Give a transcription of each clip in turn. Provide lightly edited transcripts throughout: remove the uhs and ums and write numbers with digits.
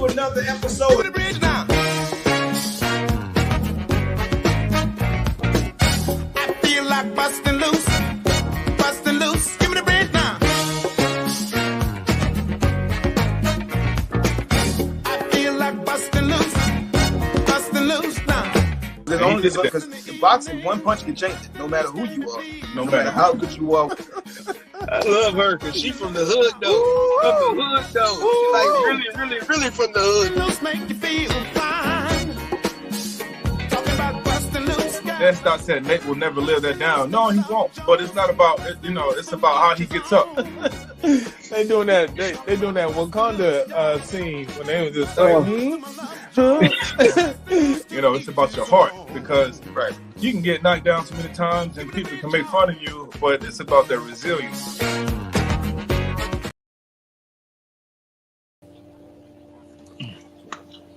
to another episode of the Bridge Now. I feel like busting loose. Give me the bridge now. I feel like busting loose now. There's only this because in boxing, one punch can change it, no matter who you are, no matter how good you are. I love her because she from the hood though. From the hood though. She like really from the hood. Loose make you feel fine. Talking about busting loose. That's not saying Nate will never live that down. No, he won't. But it's not about, it's about how he gets up. They doing that. They doing that Wakanda scene when they was just It's about your heart because you can get knocked down so many times and people can make fun of you, but it's about their resilience.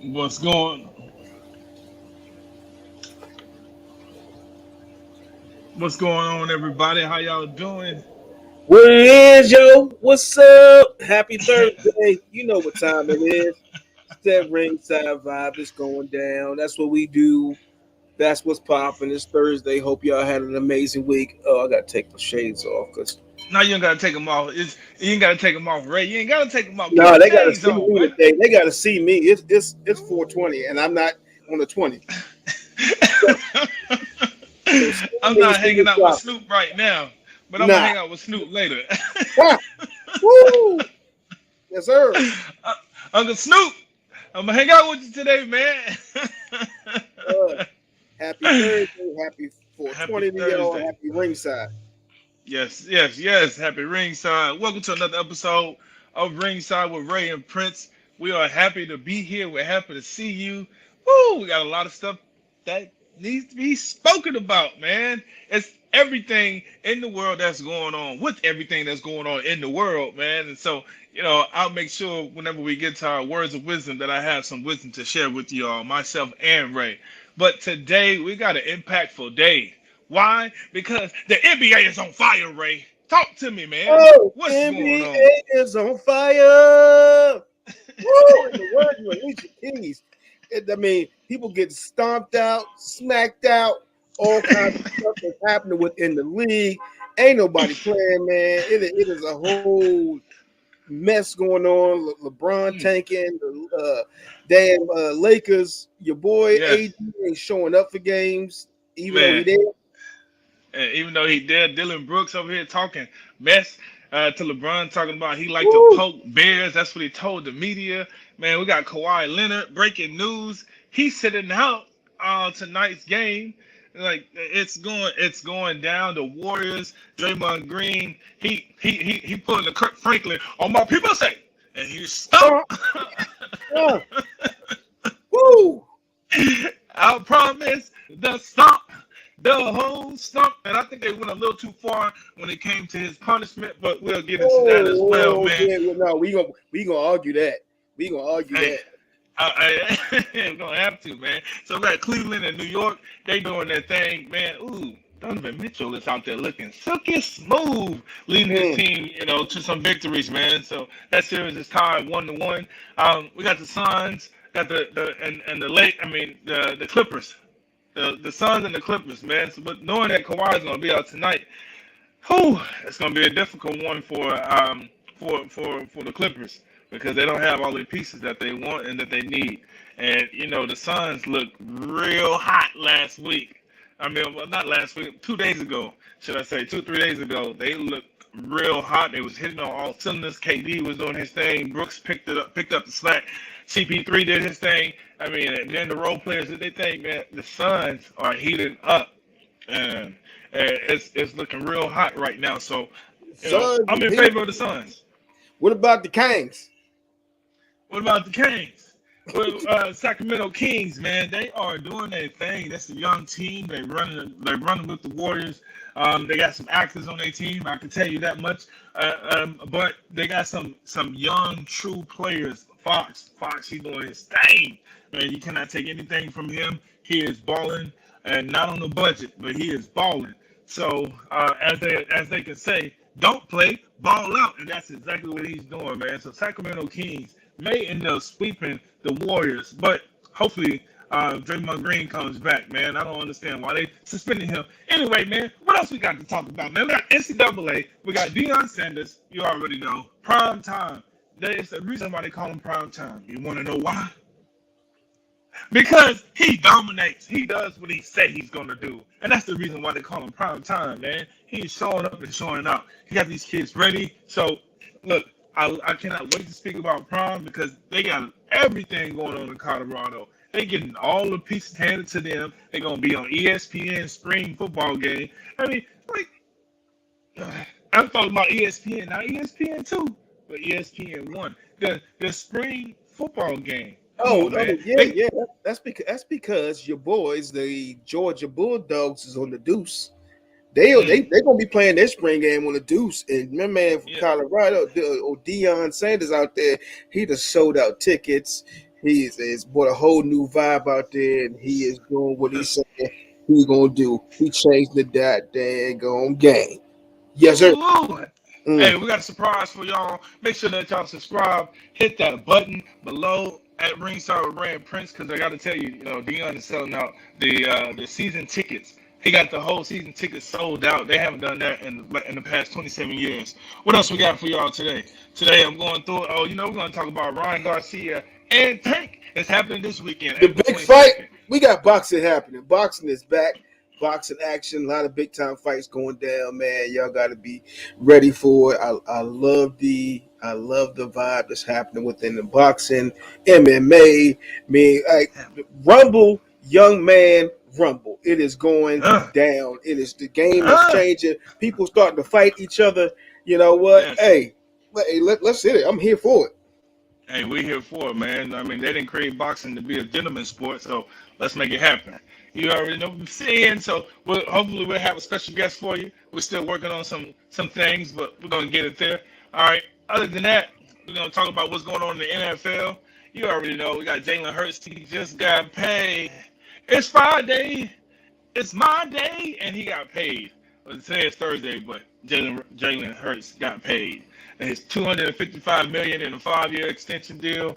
What's going on, everybody? How y'all doing? What it is, yo? What's up? Happy Thursday. You know what time it is. It's that ringside vibe is going down. That's what we do. That's what's popping. It's Thursday. Hope y'all had an amazing week. Oh, I got to take the shades off because. No, you ain't gotta take them off. You ain't gotta take them off, Ray. You ain't gotta take them off. No, they gotta see me today. They gotta see me. It's 4:20, and I'm not on the 20. I'm not hanging out with Snoop right now, but I'm gonna hang out with Snoop later. Woo! Yes, sir. Uncle Snoop, I'm gonna hang out with you today, man. Happy Thursday. Happy 420 to y'all. Happy ringside. Yes. Happy Ringside. Welcome to another episode of Ringside with Ray and Prince. We are happy to be here. We're happy to see you. Woo! We got a lot of stuff that needs to be spoken about, man. It's everything in the world that's going on with everything that's going on in the world, man. And so, I'll make sure whenever we get to our words of wisdom that I have some wisdom to share with you all, myself and Ray. But today we got an impactful day. Why? Because the NBA is on fire, Ray. Talk to me, man. What's NBA going on? is on fire. Woo! In the words of Alicia Keys. I mean, people get stomped out, smacked out, all kinds of stuff that's happening within the league. Ain't nobody playing, man. It is a whole mess going on. LeBron tanking, the damn Lakers. Your boy AD ain't showing up for games, even though he did. And even though he did, Dylan Brooks over here talking mess to LeBron, talking about he liked to poke bears. That's what he told the media. Man, we got Kawhi Leonard, breaking news. He's sitting out tonight's game. Like it's going down. The Warriors, Draymond Green, he pulling the Kirk Franklin on my people say, and he's stuck. Woo! I promise the stomp. The whole stump, and I think they went a little too far when it came to his punishment, but we'll get into that as well, man. Yeah, no, we gonna argue that. We gonna argue that. We're gonna have to, man. So we got Cleveland and New York. They doing their thing, man. Ooh, Donovan Mitchell is out there looking silky smooth, leading his team, to some victories, man. So that series is tied 1-1. We got the Suns, got the Clippers. The Suns and the Clippers, man. So, but knowing that Kawhi is going to be out tonight, it's going to be a difficult one for the Clippers because they don't have all the pieces that they want and that they need. And the Suns looked real hot last week. I mean, well, not last week, 2 days ago, should I say, 2-3 days ago. They looked real hot. They was hitting on all cylinders. KD was doing his thing. Brooks picked up the slack. CP3 did his thing. I mean, and then the role players did their thing, man. The Suns are heating up, and it's looking real hot right now. So, I'm in favor of the Suns. What about the Kings? Well, Sacramento Kings, man, they are doing their thing. That's a young team. They're running with the Warriors. They got some actors on their team. I can tell you that much. But they got some young, true players. Fox, he's doing his thing. Man, you cannot take anything from him. He is balling, and not on the budget, but he is balling. So, as they can say, don't play, ball out, and that's exactly what he's doing, man. So, Sacramento Kings, may end up sweeping the Warriors, but hopefully Draymond Green comes back, man. I don't understand why they suspended him. Anyway, man, what else we got to talk about, man? We got NCAA. We got Deion Sanders. You already know. Prime time. There's the reason why they call him prime time. You want to know why? Because he dominates. He does what he say he's going to do. And that's the reason why they call him prime time, man. He's showing up and showing out. He got these kids ready. So, look, I cannot wait to speak about prime because they got everything going on in Colorado. They getting all the pieces handed to them. They're going to be on ESPN spring football game. I mean, like, I'm talking about ESPN, not ESPN 2, but ESPN 1. The spring football game. Oh, man. yeah. That's because your boys, the Georgia Bulldogs, is on the Deuce. They gonna be playing their spring game on the Deuce, and my man from Colorado, Deion Sanders out there, he just sold out tickets. He's brought a whole new vibe out there, and he is doing what he said he's gonna do. He changed the daggone game. Yes, sir. Lord. Hey, we got a surprise for y'all. Make sure that y'all subscribe. Hit that button below at Ringside with Brand Prince, because I got to tell you, Deion is selling out the season tickets. He got the whole season tickets sold out. They haven't done that in the past 27 years. What else we got for y'all today? Today I'm going through it. We're going to talk about Ryan Garcia and Tank. It's happening this weekend. The big fight. We got boxing happening. Boxing is back. Boxing action, a lot of big time fights going down, man. Y'all got to be ready for it. I love the vibe that's happening within the boxing, MMA. Rumble, young man, rumble. It is going down. It is the game is changing. People starting to fight each other. You know what? Yes. Hey, let's hit it. I'm here for it. Hey, we're here for it, man. I mean, they didn't create boxing to be a gentleman's sport, so let's make it happen. You already know what I'm saying, so hopefully we'll have a special guest for you. We're still working on some things, but we're going to get it there. All right, other than that, we're going to talk about what's going on in the NFL. You already know we got Jalen Hurts. He just got paid. It's Friday. It's my day, and he got paid. Well, today is Thursday, but Jalen Hurts got paid. And it's $255 million in a 5-year extension deal.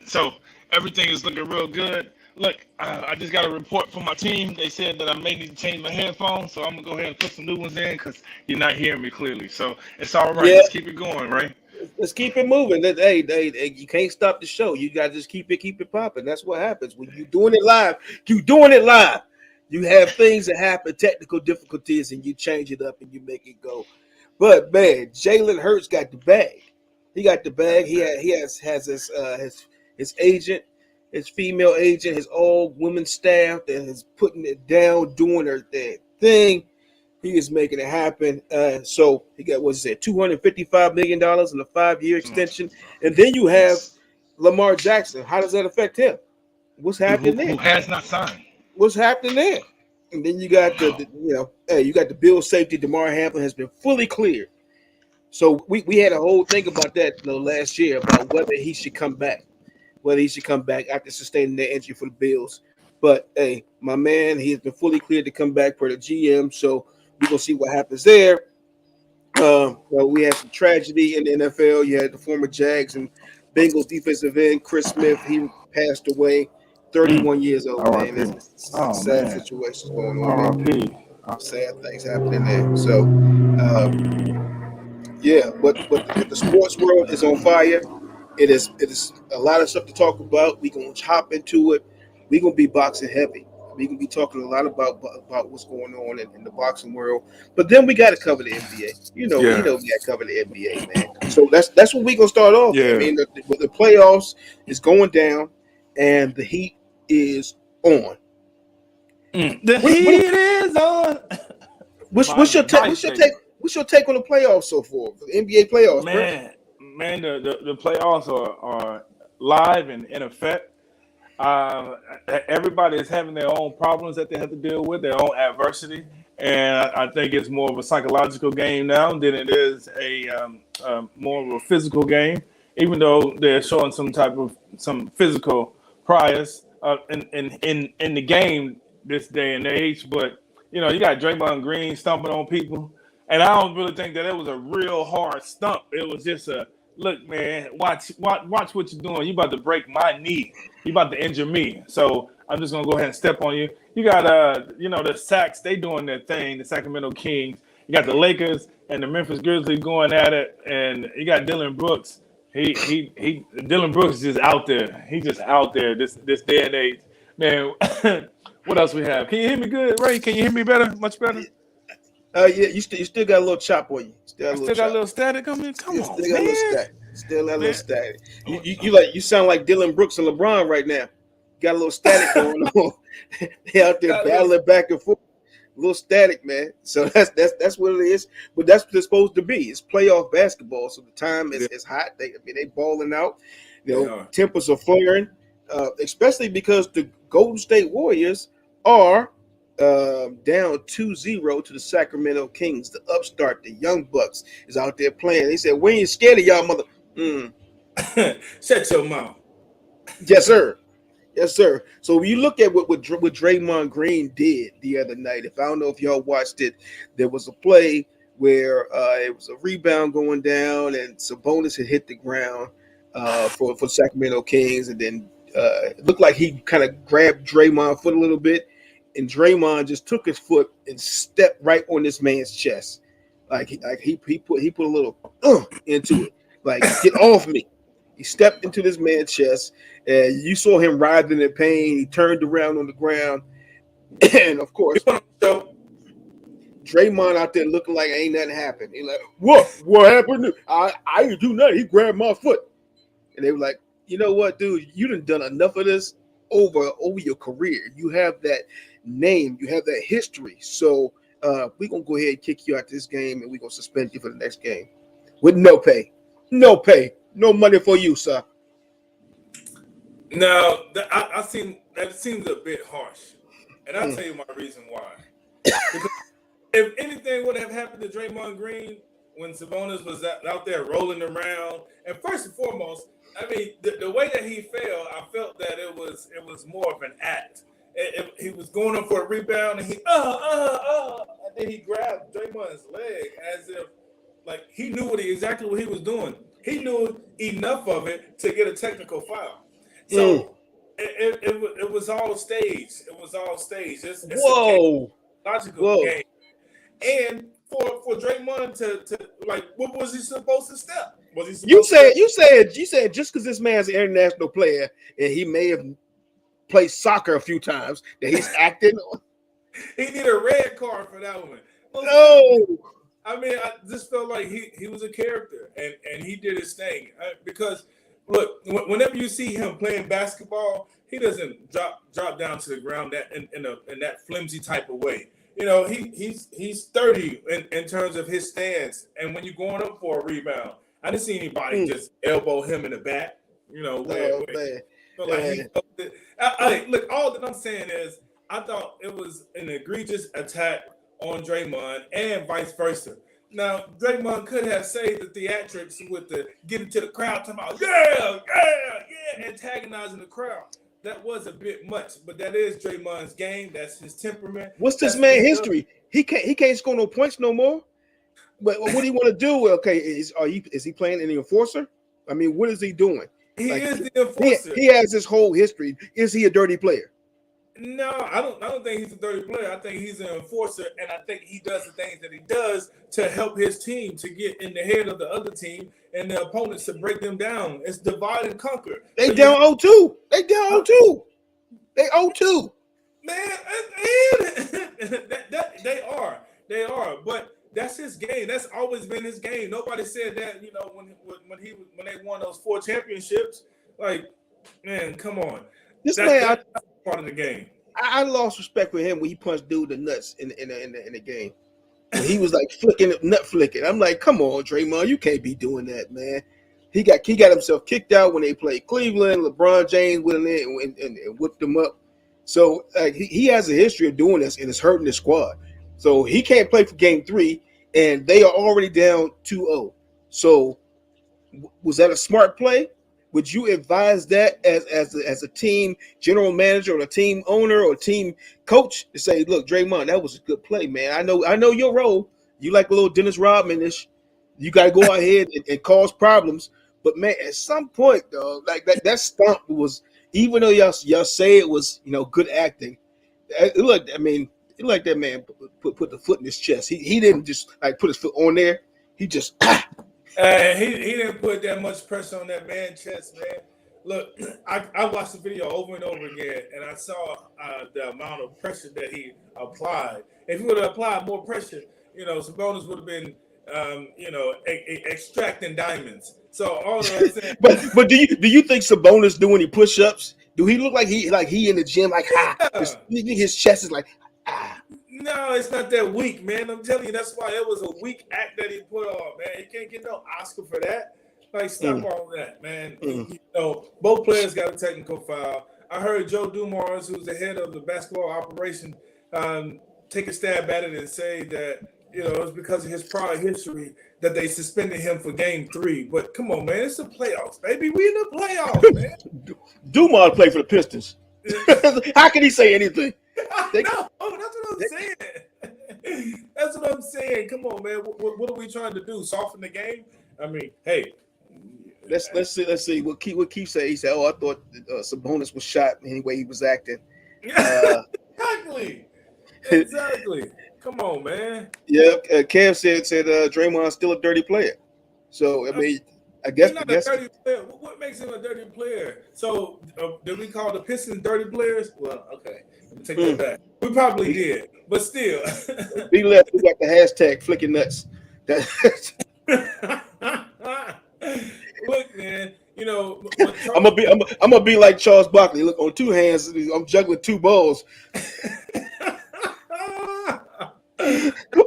So everything is looking real good. Look, I just got a report from my team. They said that I may need to change my headphones, so I'm going to go ahead and put some new ones in because you're not hearing me clearly. So it's all right. Yeah. Let's keep it going, right? Let's keep it moving. Hey, you can't stop the show. You got to just keep it popping. That's what happens. When you're doing it live, you have things that happen, technical difficulties, and you change it up and you make it go. But, man, Jalen Hurts got the bag. He got the bag. He has his agent, his female agent, his all-women staff that is putting it down, doing their thing. He is making it happen. So he got, $255 million in a 5-year extension. And then you have Lamar Jackson. How does that affect him? What's happening there? Who has not signed? What's happening there? And then you got you got the Bills safety. DeMar Hamlin has been fully cleared. So we had a whole thing about that last year about whether he should come back after sustaining that injury for the Bills. But hey, my man, he has been fully cleared to come back for the GM. So we're gonna see what happens there. We had some tragedy in the NFL. You had the former Jags and Bengals defensive end Chris Smith. He passed away, 31 years old. Man, it's sad situations going on there. Sad things happening there. So, but the sports world is on fire. It is a lot of stuff to talk about. We're gonna hop into it. We're gonna be boxing heavy. We're gonna be talking a lot about what's going on in the boxing world. But then we got to cover the NBA. We got to cover the NBA, man. So that's what we're gonna start off. Yeah. I mean, the playoffs is going down, and the heat is on. The heat is on. What's your take? What's your take on the playoffs so far? The NBA playoffs, man. The playoffs are live and in effect. Everybody is having their own problems that they have to deal with, their own adversity, and I think it's more of a psychological game now than it is a more of a physical game. Even though they're showing some physical priors in the game this day and age, but you got Draymond Green stomping on people. And I don't really think that it was a real hard stump. It was just a look, man. Watch what you're doing. You about to break my knee. You about to injure me. So I'm just gonna go ahead and step on you. You got the Sacks. They doing their thing. The Sacramento Kings. You got the Lakers and the Memphis Grizzlies going at it, and you got Dylan Brooks. Dylan Brooks is just out there. He's just out there this day and age, man. What else we have? Can you hear me good, Ray? Can you hear me better? Much better. Yeah, you still got a little chop on you. Still got a little static on me. Come on, still got man. a little static. Still got a little static. You sound like Dylan Brooks and LeBron right now. Got a little static going on. They out there battling back and forth. A little static, man. So that's what it is. But that's what it's supposed to be. It's playoff basketball. So the time is hot. They balling out. Tempers are flaring, especially because the Golden State Warriors are down 2-0 to the Sacramento Kings. The upstart, the Young Bucks, is out there playing. They said, "We ain't scared of y'all, mother." Shut your mouth. Yes, sir. Yes, sir. So when you look at what Draymond Green did the other night, I don't know if y'all watched it, there was a play where it was a rebound going down and Sabonis had hit the ground for Sacramento Kings, and then it looked like he kind of grabbed Draymond's foot a little bit, and Draymond just took his foot and stepped right on this man's chest, like he put a little into it, like get off me. He stepped into this man's chest, and you saw him writhing in pain. He turned around on the ground, and of course, Draymond out there looking like ain't nothing happened. He's like, "What happened? I didn't do nothing. He grabbed my foot." And they were like, "You know what, dude? You done enough of this over your career. You have that name. You have that history. So we're going to go ahead and kick you out this game, and we're going to suspend you for the next game with no pay. No pay. No money for you, sir." No, I seen that seems a bit harsh, and I'll tell you my reason why. Because if anything would have happened to Draymond Green when Sabonis was out there rolling around, and first and foremost, I mean, the way that he fell, I felt that it was more of an act. He was going up for a rebound, and he and then he grabbed Draymond's leg as if like he knew exactly what he was doing. He knew enough of it to get a technical foul. So it was all staged. It was all staged. It's a logical game. And for Draymond to like, what was he supposed to step? Was he? You said just because this man's an international player and he may have played soccer a few times that he's acting. He need a red card for that one. No. I mean, I just felt like he was a character and he did his thing. Because look, whenever you see him playing basketball, he doesn't drop down to the ground in that flimsy type of way. You know, he's 30 in terms of his stance, and when you're going up for a rebound, I didn't see anybody just elbow him in the back. You know, look, all that I'm saying is I thought it was an egregious attack on Draymond and vice versa. Now, Draymond could have saved the theatrics with the getting to the crowd, talking about, yeah, antagonizing the crowd. That was a bit much, but that is Draymond's game. That's his temperament. What's this man's history? He can't score no points no more. But what do you want to do? Okay, is he playing in the enforcer? I mean, what is he doing? He is the enforcer. He has his whole history. Is he a dirty player? No, I don't think he's a dirty player. I think he's an enforcer, and I think he does the things that he does to help his team to get in the head of the other team and the opponents to break them down. It's divide and conquer. They down 0-2. They down 0-2. They 0-2. Man, they are. But that's his game. That's always been his game. Nobody said that. You know, when they won those 4 championships. Like, man, come on. That's part of the game. I lost respect for him when he punched dude in the nuts in the game. When he was like nut flicking. I'm like, come on, Draymond, you can't be doing that, man. He got himself kicked out when they played Cleveland. LeBron James went in and whipped him up. So he has a history of doing this, and it's hurting the squad. So he can't play for Game 3, and they are already down 2-0. So was that a smart play? Would you advise that as a team general manager or a team owner or a team coach to say, look, Draymond, that was a good play, man. I know your role. You like a little Dennis Rodman-ish. You got to go ahead and cause problems. But man, at some point, though, like that stomp was, even though y'all say it was, good acting. It looked, I mean, it looked like that man put the foot in his chest. He didn't just like put his foot on there. He just He didn't put that much pressure on that man's chest, man. Look, I watched the video over and over again, and I saw the amount of pressure that he applied. If he would have applied more pressure, Sabonis would have been, extracting diamonds. So all that I'm saying. but do you think Sabonis do any push-ups? Do he look like he in the gym his chest is like No, it's not that weak, man. I'm telling you, that's why it was a weak act that he put on, man. He can't get no Oscar for that. Like, stop all that, man. Both players got a technical foul. I heard Joe Dumars, who's the head of the basketball operation, take a stab at it and say that, it's because of his prior history that they suspended him for game 3. But come on, man, it's the playoffs, baby. We in the playoffs, man. Dumars played for the Pistons. How can he say anything? No, that's what I'm saying. That's what I'm saying. Come on, man. What are we trying to do? Soften the game? I mean, hey. Let's see what Keith said. He said, "Oh, I thought Sabonis was shot anyway. He was acting." Exactly. Come on, man. Yeah, Kev said Draymond's still a dirty player. So I mean, I guess he's not a dirty player. What makes him a dirty player? So did we call the Pistons dirty players? Well, okay, let me take that back. We probably did, but still. We got the hashtag flicking nuts. Look, man. I'm gonna be like Charles Barkley. Look, on 2 hands, I'm juggling 2 balls.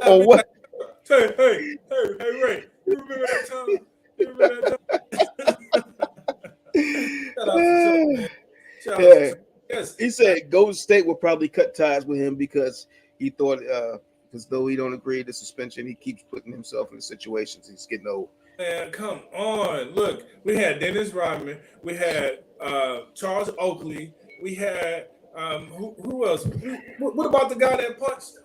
Oh what? Hey, Ray! You remember that time? Shout out to yes. He said Golden State will probably cut ties with him because he thought, because though he don't agree to suspension, he keeps putting himself in situations. He's getting old. Man, come on. Look, we had Dennis Rodman. We had Charles Oakley. We had who else? What about the guy that punched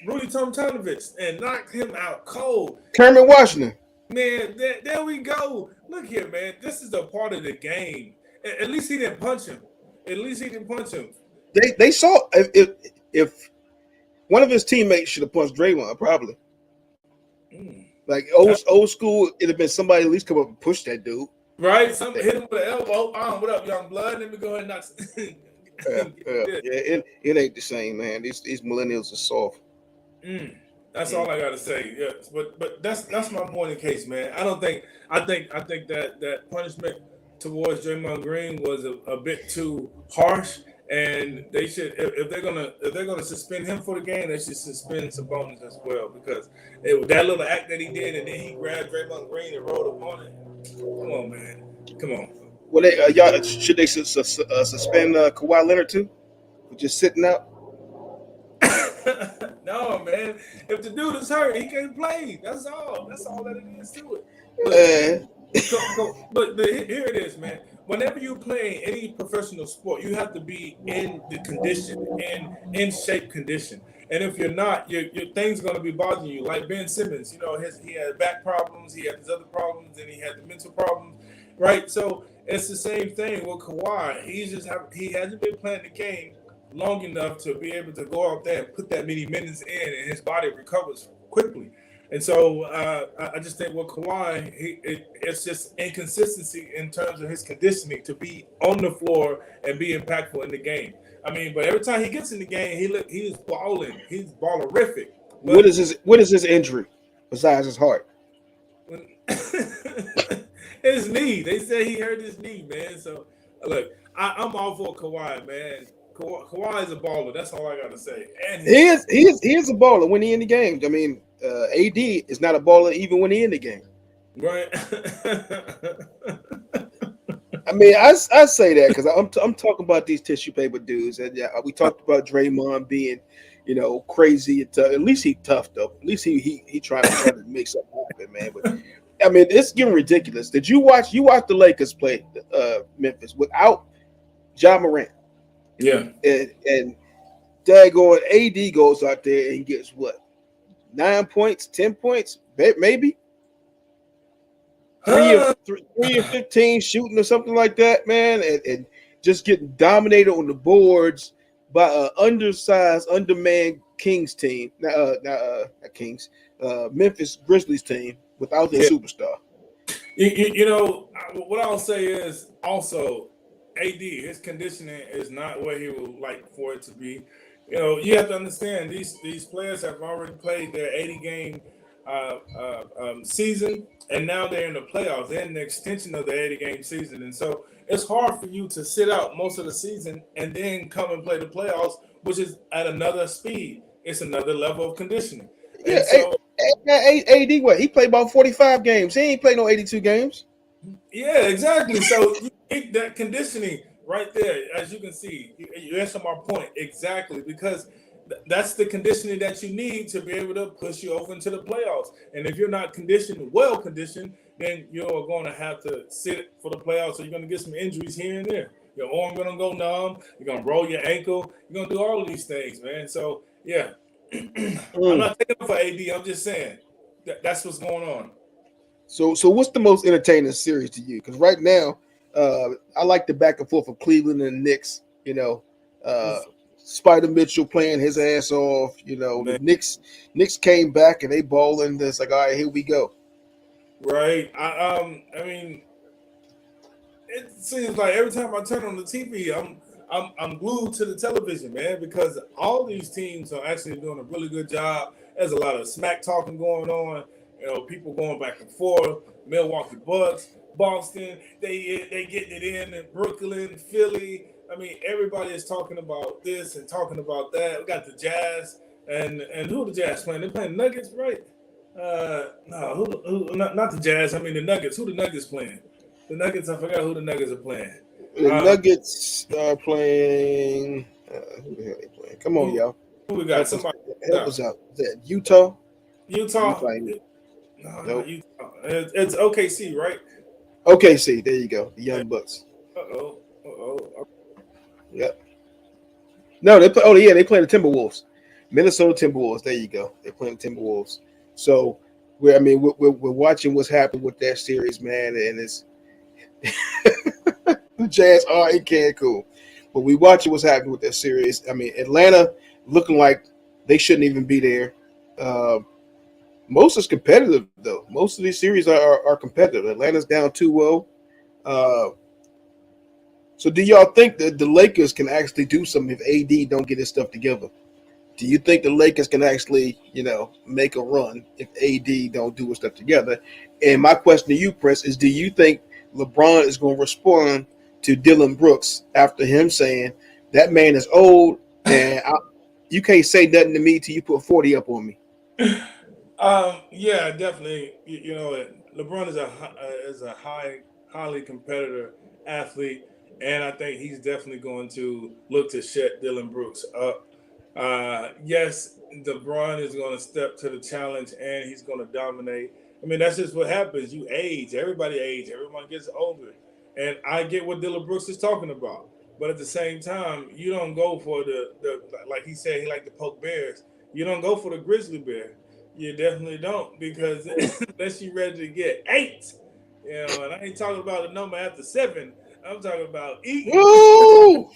Rudy Tomjanovich and knocked him out cold? Kermit Washington. Man, there we go. Look here, man. This is a part of the game. At least he didn't punch him. They saw if one of his teammates should have punched Draymond, probably. Like old school, it'd have been somebody at least come up and push that dude. Right? Somebody hit him with an elbow. What up, young blood? Let me go ahead and knock. It ain't the same, man. These millennials are soft. That's all I gotta say. Yes, but that's my point in case, man. I think that punishment towards Draymond Green was a bit too harsh, and they should if they're gonna suspend him for the game, they should suspend Sabonis as well, because that little act that he did, and then he grabbed Draymond Green and rolled upon it. Come on, man. Come on. Well, y'all should they suspend Kawhi Leonard too for just sitting out? No, man. If the dude is hurt, he can't play. That's all that it is to it. But here it is, man. Whenever you play any professional sport, you have to be in the condition, in shape condition. And if you're not, your thing's going to be bothering you. Like Ben Simmons, he had back problems, he had his other problems, and he had the mental problems, right? So it's the same thing with Kawhi. He hasn't been playing the game long enough to be able to go out there and put that many minutes in, and his body recovers quickly. And so I just think with Kawhi, it's just inconsistency in terms of his conditioning to be on the floor and be impactful in the game. I mean, but every time he gets in the game, he's balling. He's ballerific. What is his injury besides his heart? His knee. They say he hurt his knee, man. So look, I'm all for Kawhi, man. Kawhi is a baller. That's all I gotta say. And he is a baller when he in the game. I mean, AD is not a baller even when he in the game. Right. I mean, I say that because I'm talking about these tissue paper dudes, and we talked about Draymond being, crazy. At least he tough though. At least he trying to make something happen, man. But I mean, it's getting ridiculous. Did you watch the Lakers play Memphis without Ja Morant? Yeah. And daggone AD goes out there and gets what? 9 points, 10 points, maybe. 3 and 15 shooting or something like that, man, and just getting dominated on the boards by an undersized, undermanned Kings team. Not Kings, Memphis Grizzlies team without their Yeah. superstar. What I'll say is also AD, his conditioning is not where he would like for it to be. You have to understand these players have already played their 80 game season, and now they're in the playoffs. They're in the extension of the 80 game season, and so it's hard for you to sit out most of the season and then come and play the playoffs, which is at another speed. It's another level of conditioning, Yeah, and so. AD, what? He played about 45 games. He ain't played no 82 games. Yeah, exactly. So you get that conditioning right there, as you can see. You answer my point exactly because that's the conditioning that you need to be able to push you over into the playoffs. And if you're not well conditioned, then you're going to have to sit for the playoffs. So you're going to get some injuries here and there. Your arm going to go numb. You're going to roll your ankle. You're going to do all of these things, man. So yeah, I'm not taking it for AD. I'm just saying that's what's going on. So what's the most entertaining series to you? Because right now, I like the back and forth of Cleveland and the Knicks. Spider Mitchell playing his ass off. The Knicks came back and they balling. It's like, all right, here we go. Right. I mean, it seems like every time I turn on the TV, I'm glued to the television, man, because all these teams are actually doing a really good job. There's a lot of smack talking going on. People going back and forth. Milwaukee Bucks, Boston, they getting it in Brooklyn, Philly. I mean, everybody is talking about this and talking about that. We got the Jazz and who the Jazz playing? They're playing Nuggets, right? No, not the Jazz. I mean the Nuggets. Who the Nuggets playing? The Nuggets. I forgot who the Nuggets are playing. The Nuggets are playing. Who the hell are they playing? Come on, y'all. Who we got? Somebody help us out. Is that Utah? Utah. No, nope. Utah. It's OKC, right? OKC. There you go. The Young Bucks. Uh-oh. Yep. No, they play. Oh yeah, they playing the Timberwolves. Minnesota Timberwolves. There you go. They're playing the Timberwolves. So we're watching what's happened with that series, man, and it's the Jazz are in Cancun, but we watching what's happening with that series. I mean, Atlanta looking like they shouldn't even be there. Most is competitive though. Most of these series are competitive. Atlanta's down 2-0. So do y'all think that the Lakers can actually do something if AD don't get his stuff together? Do you think the Lakers can actually, make a run if AD don't do his stuff together? And my question to you, Prince, is do you think LeBron is going to respond to Dylan Brooks after him saying that man is old and you can't say nothing to me till you put 40 up on me? Yeah, definitely. LeBron is a highly competitive athlete, and I think he's definitely going to look to shut Dylan Brooks up. Yes, LeBron is going to step to the challenge, and he's going to dominate. I mean, that's just what happens. You age. Everybody age. Everyone gets older. And I get what Dylan Brooks is talking about. But at the same time, you don't go for the like he said, he liked to poke bears. You don't go for the grizzly bear. You definitely don't, because unless you're ready to get 8, and I ain't talking about a number after 7. I'm talking about eating. Ooh.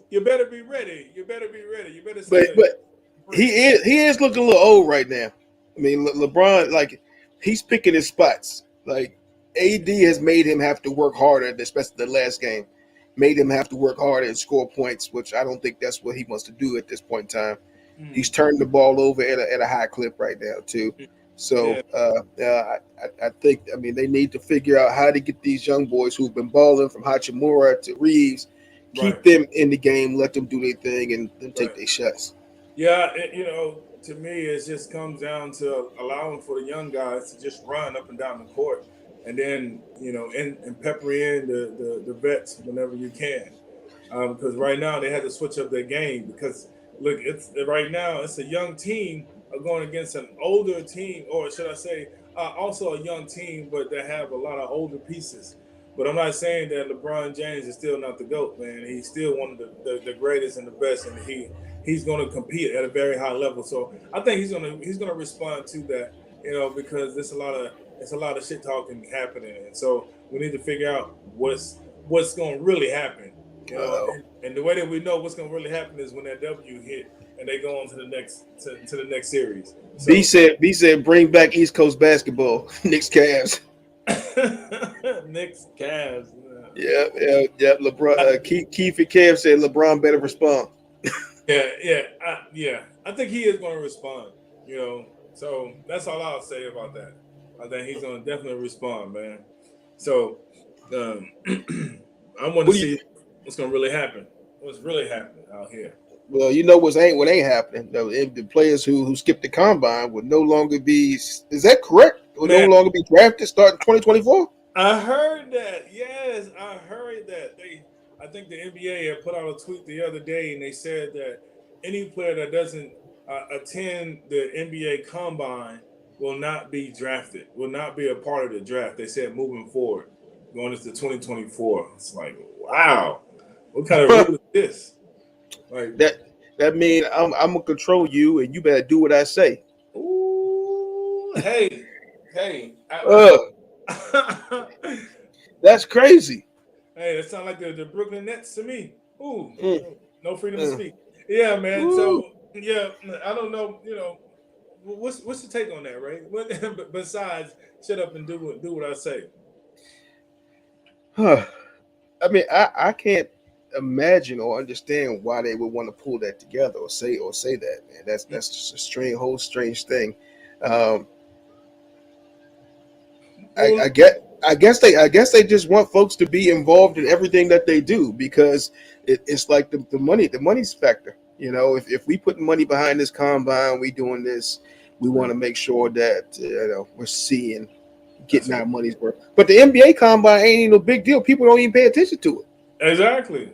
You better be ready. You better be ready. You better say but he is looking a little old right now. I mean, LeBron, like, he's picking his spots. Like, AD has made him have to work harder, especially the last game. Made him have to work harder and score points, which I don't think that's what he wants to do at this point in time. He's turning the ball over at a high clip right now too. So I think, I mean, they need to figure out how to get these young boys who've been balling from Hachimura to Reeves, keep them in the game, let them do their thing, and then take their shots. Yeah, to me, it just comes down to allowing for the young guys to just run up and down the court, and then and pepper in the vets whenever you can, because right now they had to switch up their game because. Look, right now it's a young team going against an older team, or should I say, also a young team, but they have a lot of older pieces. But I'm not saying that LeBron James is still not the GOAT, man. He's still one of the greatest and the best, and he's going to compete at a very high level. So I think he's gonna respond to that, because there's a lot of shit talking happening, and so we need to figure out what's going to really happen. And the way that we know what's going to really happen is when that W hit and they go on to the next series. So, B said, bring back East Coast basketball. Knicks Cavs. Knicks Cavs. Yeah. LeBron. Keith and Kev said LeBron better respond. Yeah. I think he is going to respond. So that's all I'll say about that. I think he's going to definitely respond, man. So I want to see what's going to really happen. What's really happening out here? Well, what ain't happening. The players who skipped the combine would no longer be. Is that correct? Would no longer be drafted starting 2024. I heard that. Yes, I heard that. I think the NBA had put out a tweet the other day, and they said that any player that doesn't attend the NBA combine will not be drafted. Will not be a part of the draft. They said moving forward, going into 2024. It's like, wow, what kind of rule is this? Like that means I'm gonna control you, and you better do what I say. Ooh, hey, that's crazy. Hey, that sounds like the Brooklyn Nets to me. Ooh, no freedom to speak. Yeah, man. Ooh. So yeah, I don't know. What's your take on that, right? Besides, shut up and do what I say. I mean, I can't imagine or understand why they would want to pull that together or say that, man. That's just a strange thing. I guess they just want folks to be involved in everything that they do, because it's like the money's factor. If we put money behind this combine, we doing this, we want to make sure that we're getting our money's worth. But the NBA combine ain't no big deal. People don't even pay attention to it. Exactly.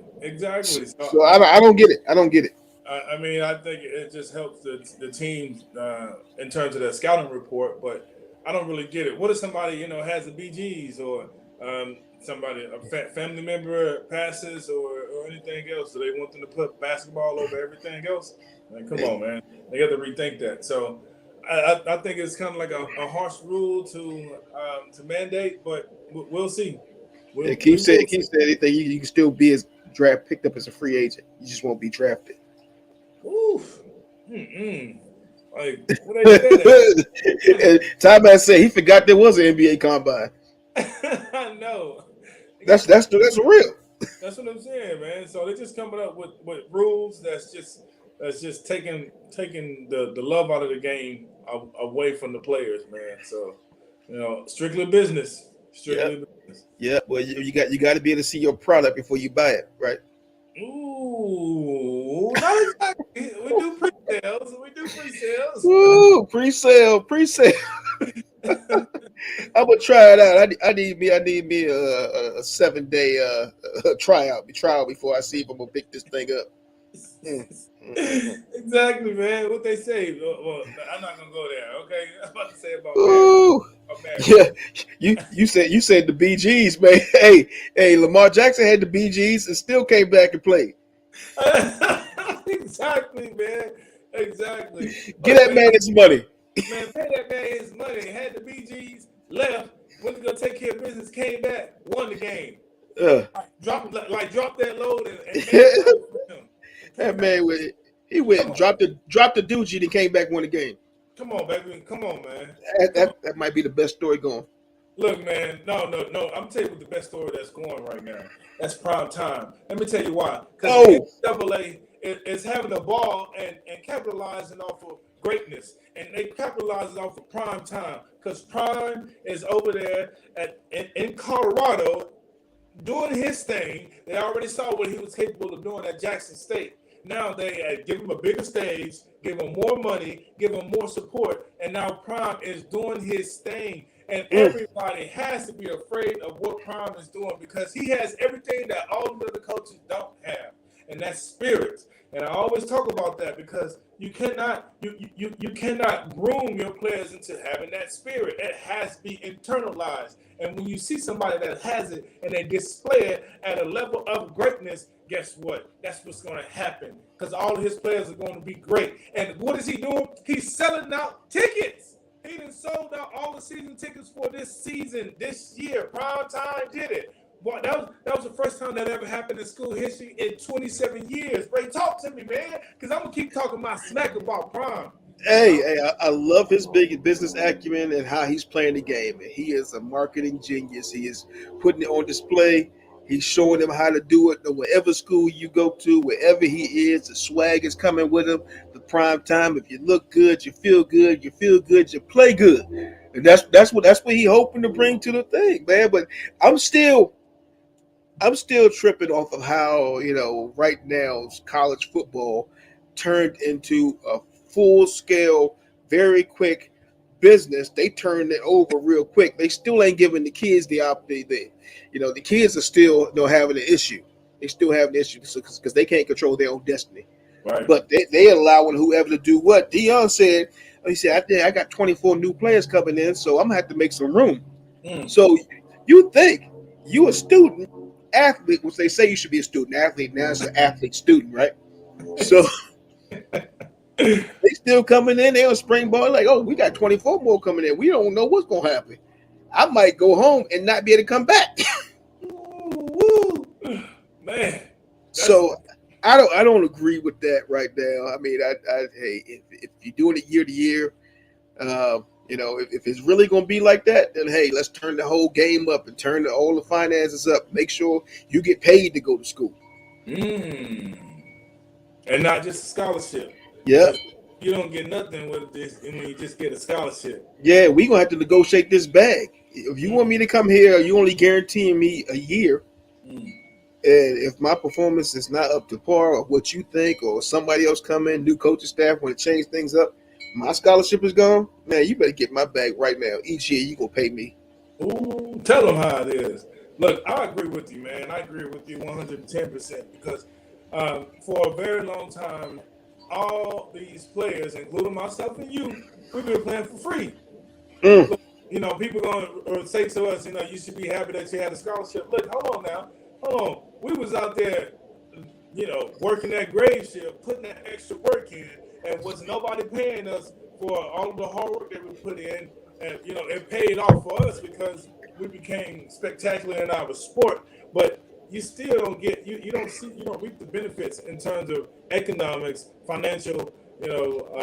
So I don't get it. I mean, I think it just helps the teams in terms of their scouting report, but I don't really get it. What if somebody has the BGs or a family member passes or anything else? Do they want them to put basketball over everything else? Come on, man. They got to rethink that. So I think it's kind of like a harsh rule to mandate, but we'll see. Keith said anything. You can still be as picked up as a free agent. You just won't be drafted. Oof. Like, what they say? Ty said he forgot there was an NBA combine. I know. That's real. That's what I'm saying, man. So they're just coming up with rules that's just taking the love out of the game away from the players, man. So strictly business. Business. Yeah. Well, you got to be able to see your product before you buy it, right? Ooh, not exactly. We do pre-sales. Ooh, pre-sale. I'm gonna try it out. I need me a 7-day trial before I see if I'm gonna pick this thing up. Exactly, man. What they say. Well, I'm not gonna go there. Okay, I'm about to say about marriage. Yeah, you said the BGs, man. Hey, Lamar Jackson had the BGs and still came back and played. Exactly, man. Exactly. Get that man his money. Man, pay that man his money. Had the BGs, left, went to go take care of business, came back, won the game. Drop that load and that man went and dropped the doogie and came back, won the game. Come on, baby. Come on, man. That might be the best story going. Look, man. No. I'm telling you what the best story that's going right now. That's prime time. Let me tell you why. Because NCAA is having a ball and capitalizing off of greatness. And they capitalizing off of prime time. Because Prime is over there in Colorado doing his thing. They already saw what he was capable of doing at Jackson State. Now they give him a bigger stage, give him more money, give him more support, and now Prime is doing his thing. And everybody has to be afraid of what Prime is doing, because he has everything that all the other coaches don't have, and that's spirit. And I always talk about that, because You cannot groom your players into having that spirit. It has to be internalized. And when you see somebody that has it and they display it at a level of greatness, guess what? That's what's going to happen, because all of his players are going to be great. And what is he doing? He's selling out tickets. He done sold out all the season tickets for this season, this year. Prime Time did it. Boy, that was the first time that ever happened in school history in 27 years. Ray, talk to me, man, because I'm going to keep talking my smack about Prime. Hey, I love his big business acumen and how he's playing the game. And he is a marketing genius. He is putting it on display. He's showing them how to do it. Wherever school you go to, wherever he is, the swag is coming with him. The prime time. If you look good, you feel good. You feel good, you play good. And that's what he hoping to bring to the thing, man. But I'm still tripping off of how, right now college football turned into a full-scale, very quick business. They turned it over real quick. They still ain't giving the kids the kids are still having an issue. They still have an issue because they can't control their own destiny. Right. But they allowing whoever to do what. Dion said, he said, I got 24 new players coming in, so I'm going to have to make some room. So you think you a student athlete, which they say you should be a student athlete. Now it's an athlete student, right? So they still coming in. They on spring ball like, oh, we got 24 more coming in. We don't know what's going to happen. I might go home and not be able to come back. Man. So I don't agree with that right now. I mean, hey, if you're doing it year to year, if it's really going to be like that, then hey, let's turn the whole game up and turn all the finances up. Make sure you get paid to go to school. And not just a scholarship. Yeah. You don't get nothing with this when you just get a scholarship. Yeah, we're going to have to negotiate this bag. If you want me to come here, you only guaranteeing me a year. And if my performance is not up to par or what you think, or somebody else come in, new coaching staff want to change things up, my scholarship is gone. Man, you better get my bag right now. Each year you going to pay me. Ooh, tell them how it is. Look, I agree with you, man. I agree with you 110% because for a very long time, all these players, including myself and you, we've been playing for free. Look, people going to say to us, you should be happy that you had a scholarship. Look, hold on now. Hold on. We was out there, working that grave shift, putting that extra work in, and was nobody paying us for all of the hard work that we put in, and it paid off for us because we became spectacular in our sport. But you still don't get you don't reap the benefits in terms of economics, financial,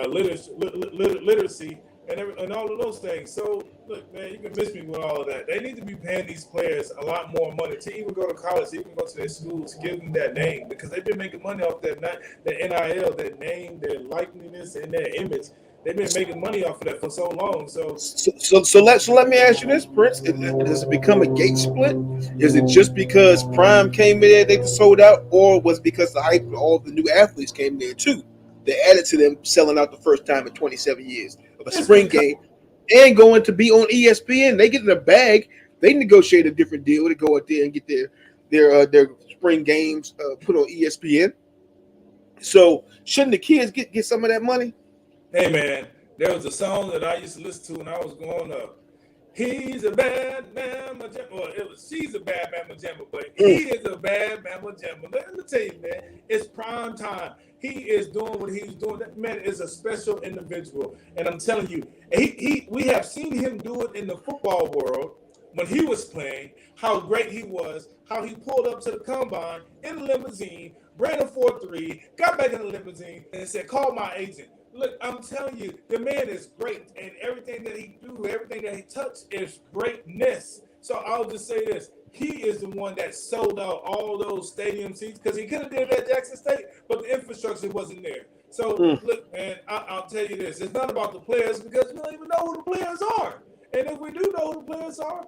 literacy, and all of those things. So look, man, you can miss me with all of that. They need to be paying these players a lot more money to even go to college, to even go to their schools, give them that name, because they've been making money off that NIL, their name, their likeness, and their image. They've been making money off of that for so long. So let me ask you this, Prince. Does it become a gate split? Is it just because Prime came in there, they sold out, or was it because the hype, all the new athletes came there too? They added to them selling out the first time in 27 years of a spring game and going to be on ESPN. They get in a bag. They negotiate a different deal to go out there and get their spring games put on ESPN. So shouldn't the kids get some of that money? Hey, man, there was a song that I used to listen to when I was growing up. He's a bad mamma jamma. Well, she's a bad mamma jamma, but he is a bad mamma jamma. Let me tell you, man, it's prime time. He is doing what he's doing. That man is a special individual. And I'm telling you, we have seen him do it in the football world when he was playing, how great he was, how he pulled up to the combine in the limousine, ran a 4.3, got back in the limousine, and said, call my agent. Look, I'm telling you, the man is great, and everything that he do, everything that he touches is greatness. So I'll just say this. He is the one that sold out all those stadium seats because he could have did it at Jackson State, but the infrastructure wasn't there. So, look, man, I'll tell you this. It's not about the players because we don't even know who the players are. And if we do know who the players are,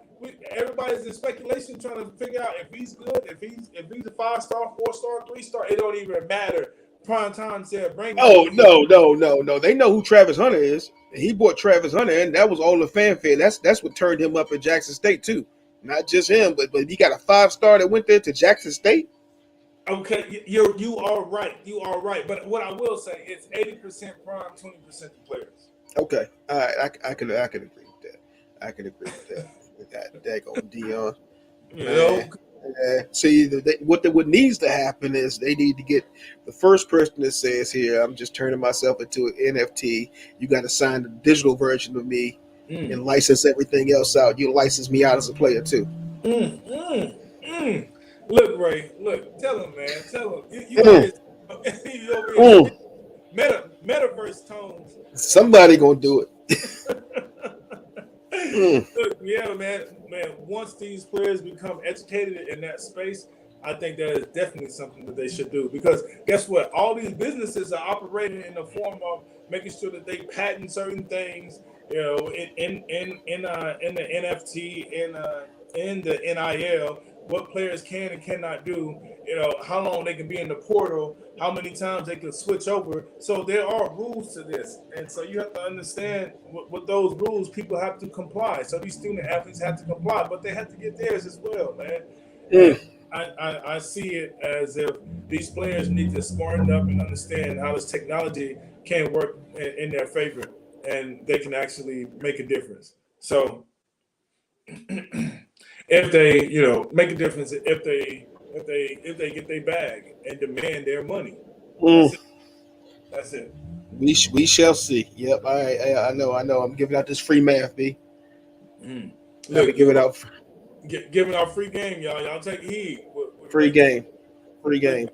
everybody's in speculation trying to figure out if he's good, if he's a 5-star, 4-star, 3-star. It don't even matter. Prime Time said, bring. Oh, no. They know who Travis Hunter is. He brought Travis Hunter in. That was all the fanfare. That's what turned him up at Jackson State, too. Not just him, but he got a 5-star that went there to Jackson State. Okay, you are right. You are right. But what I will say is 80% prime, 20% the players. Okay, all right, I can agree with that. I can agree with that. With that daggone Dion, You man. know, See, what needs to happen is they need to get the first person that says, "Here, I'm just turning myself into an NFT. You got to sign the digital version of me mm, and license everything else out. You license me out as a player too." mm, mm, mm. Look, Ray. Look, tell him, man. Tell him. You over Mm, here. You over here. mm. Metaverse tones. Somebody gonna do it. Mm, Look, yeah, man. Once these players become educated in that space, I think that is definitely something that they should do. Because guess what? All these businesses are operating in the form of making sure that they patent certain things. You know, in the NFT, in the NIL, what players can and cannot do. You know, how long they can be in the portal, how many times they can switch over. So there are rules to this, and so you have to understand what those rules people have to comply. So these student athletes have to comply, but they have to get theirs as well, man. And mm. I see it as if these players need to smarten up and understand how this technology can work in their favor, and they can actually make a difference. So if they, make a difference if they get their bag and demand their money. Mm. That's it. That's it. We shall see. Yep. All right. I know. I'm giving out this free math, B. Mm. I'll be Look, giving out giving out free game, y'all. Y'all take heed. With free Ray. game. Free Look, game.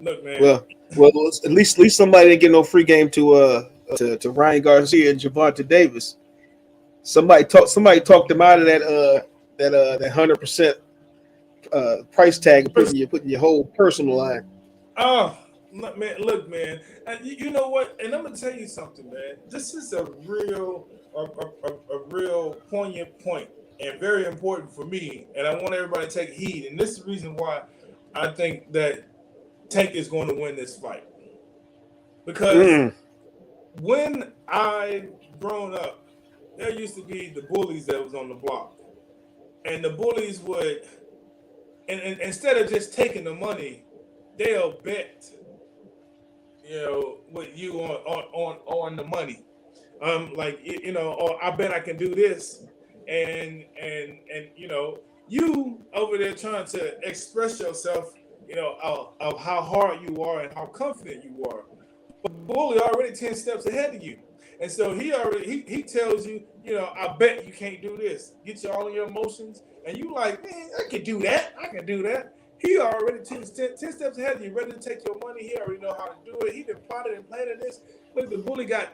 look, man. Well, at least somebody didn't get no free game to Ryan Garcia and Javante Davis. Somebody talked them out of that 100% price tag and putting your whole personal line. Oh, look, man. You know what? And I'm gonna tell you something, man. This is a real poignant point and very important for me. And I want everybody to take heed. And this is the reason why I think that Tank is going to win this fight. Because Mm. when I grown up, there used to be the bullies that was on the block, and the bullies would, and instead of just taking the money, they'll bet, with you on the money. Like or I bet I can do this, and you over there trying to express yourself, of how hard you are and how confident you are. But the bully already 10 steps ahead of you. And so he tells you, I bet you can't do this. Get you all of your emotions. And you like, man, I can do that. I can do that. He already 10 steps ahead of you, ready to take your money. He already know how to do it. He done plotted and planned this. Look, the bully got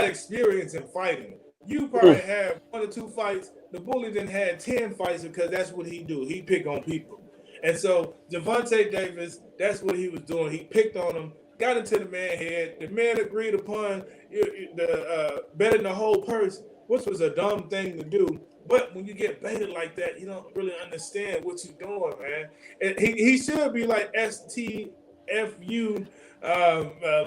experience in fighting. You probably have 1 or 2 fights. The bully then had 10 fights because that's what he do. He pick on people. And so Javante Davis, that's what he was doing. He picked on him, got into the man head. The man agreed upon the betting the whole purse, which was a dumb thing to do. But when you get baited like that, you don't really understand what you're doing, man. And he should be like STFU.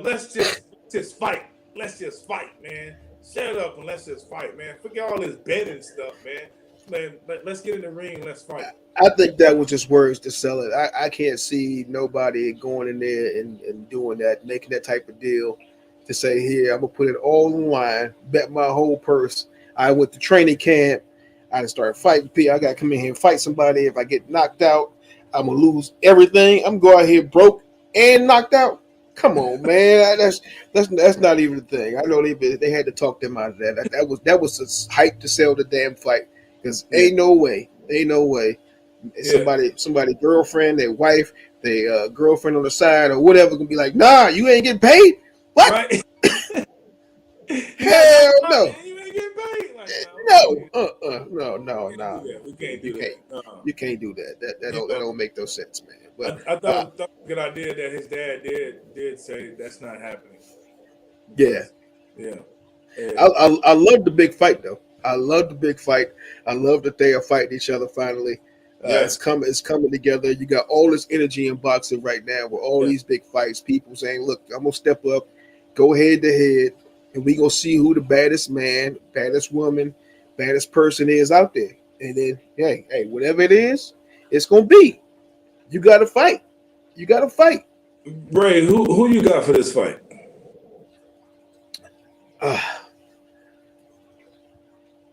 Let's just fight. Let's just fight, man. Shut up and let's just fight, man. Forget all this betting stuff, man. Man, let's get in the ring. Let's fight. I think that was just words to sell it. I can't see nobody going in there and doing that, making that type of deal to say, here, I'm going to put it all on the line, bet my whole purse. I went to training camp. I started fighting people. I got to come in here and fight somebody. If I get knocked out, I'm going to lose everything. I'm going out here broke and knocked out. Come on, man. That's not even the thing. I know they had to talk them out of that. That was a hype to sell the damn fight. Because ain't no way. Somebody girlfriend, their wife, their girlfriend on the side or whatever can be like, nah, you ain't getting paid. What? Right? Hell no. Man, you ain't getting paid. Like, No. We can't do that. You can't do that. That don't make no sense, man. But I thought it was a good idea that his dad did say that's not happening. yeah. Yeah. I love the big fight though. I love the big fight. I love that they are fighting each other finally. It's coming together. You got all this energy in boxing right now with all these big fights. People saying, look, I'm going to step up, go head to head, and we going to see who the baddest man, baddest woman, baddest person is out there. And then, hey, whatever it is, it's going to be. You got to fight. You got to fight. Ray, who you got for this fight?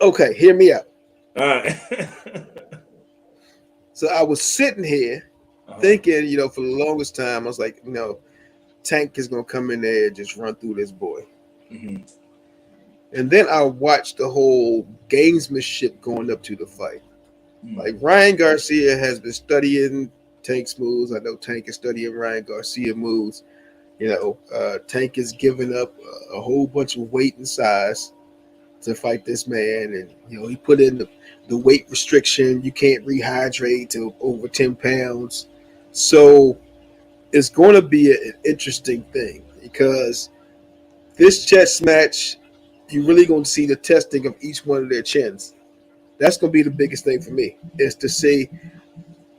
Okay, hear me out. All right. So I was sitting here thinking, for the longest time, I was like, Tank is gonna come in there and just run through this boy. Mm-hmm. And then I watched the whole gamesmanship going up to the fight. Mm-hmm. Like Ryan Garcia has been studying Tank's moves. I know Tank is studying Ryan Garcia moves. Tank is giving up a whole bunch of weight and size to fight this man, and he put in the weight restriction. You can't rehydrate to over 10 pounds. So it's going to be an interesting thing because this chess match, you're really going to see the testing of each one of their chins. That's going to be the biggest thing for me, is to see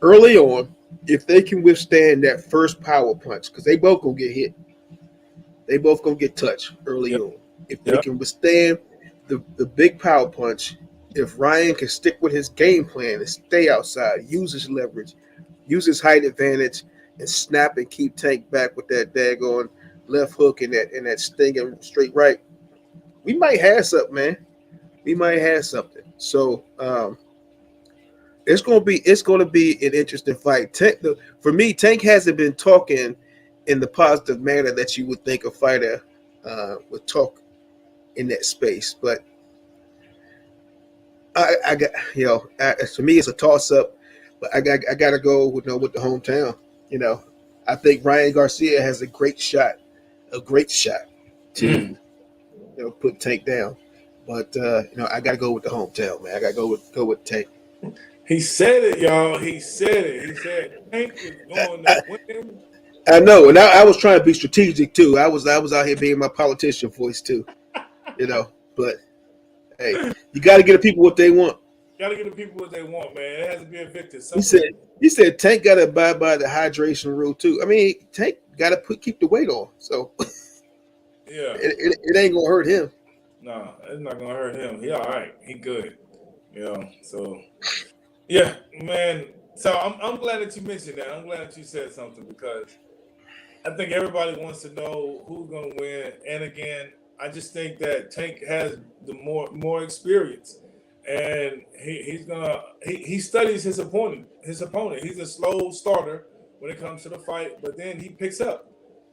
early on if they can withstand that first power punch, because they both going to get hit. They both going to get touched early on. If they can withstand the big power punch, if Ryan can stick with his game plan and stay outside, use his leverage, use his height advantage, and snap and keep Tank back with that daggone left hook and that stinging straight right, we might have something, man. We might have something. So it's gonna be an interesting fight. For me, Tank hasn't been talking in the positive manner that you would think a fighter would talk in that space. But I got for me it's a toss up. But I got to go with the hometown. I think Ryan Garcia has a great shot to put Tank down. But I got to go with the hometown, man. I got to go with Tank. He said it, y'all. He said it. He said Tank is going to win. I know, and I was trying to be strategic too. I was out here being my politician voice too, But hey, you got to get the people what they want. Got to get the people what they want, man. It has to be a victor. He said Tank got to abide by the hydration rule too. I mean, Tank got to keep the weight on, so yeah, it ain't gonna hurt him. No, it's not gonna hurt him. He all right. He good. So yeah, man. So I'm glad that you mentioned that. I'm glad that you said something because I think everybody wants to know who's gonna win. And again, I just think that Tank has the more experience, and he studies his opponent. He's a slow starter when it comes to the fight, but then he picks up.